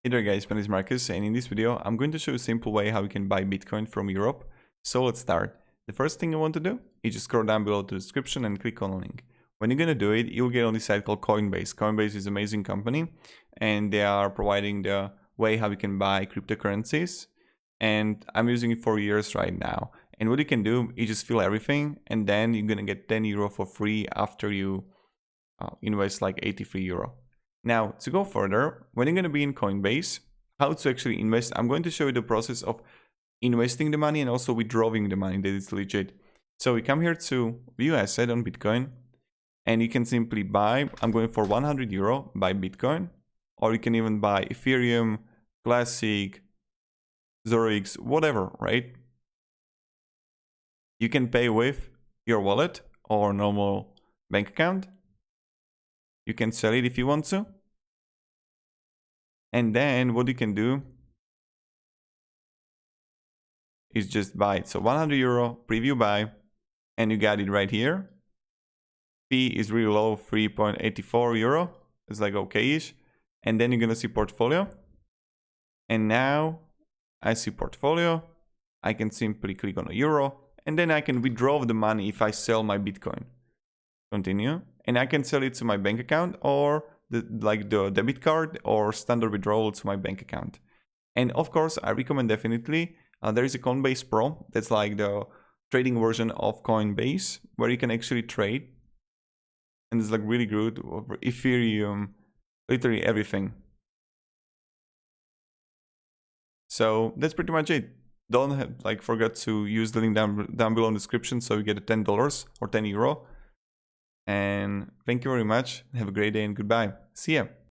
Hey there guys, my name is Marcus, and in this video I'm going to show you a simple way how you can buy Bitcoin from Europe. So let's start. The first thing you want to do is just scroll down below to the description and click on the link. When you're going to do it, you'll get on this site called Coinbase. Coinbase is an amazing company and they are providing the way how you can buy cryptocurrencies. And I'm using it for years right now. And what you can do is just fill everything and then you're going to get 10 euro for free after you invest like 83 euro. Now, to go further, when you're going to be in Coinbase, how to actually invest, I'm going to show you the process of investing the money and also withdrawing the money that is legit. So we come here to view asset on Bitcoin and you can simply buy, I'm going for 100 euro, buy Bitcoin, or you can even buy Ethereum, Classic, Zorix, whatever, right? You can pay with your wallet or normal bank account. You can sell it if you want to. And then what you can do is just buy it. So 100 euro, preview buy, and you got it right here. Fee is really low, 3.84 euro. It's like okay-ish. And then you're gonna see portfolio. And now I see portfolio. I can simply click on a euro, and then I can withdraw the money if I sell my Bitcoin. Continue. And I can sell it to my bank account or the debit card or standard withdrawal to my bank account. And of course, I recommend definitely, there is a Coinbase Pro. That's like the trading version of Coinbase where you can actually trade. And it's like really good over Ethereum, literally everything. So that's pretty much it. Don't forget to use the link down below in the description so you get a $10 or 10 euro. And thank you very much. Have a great day and goodbye. See ya.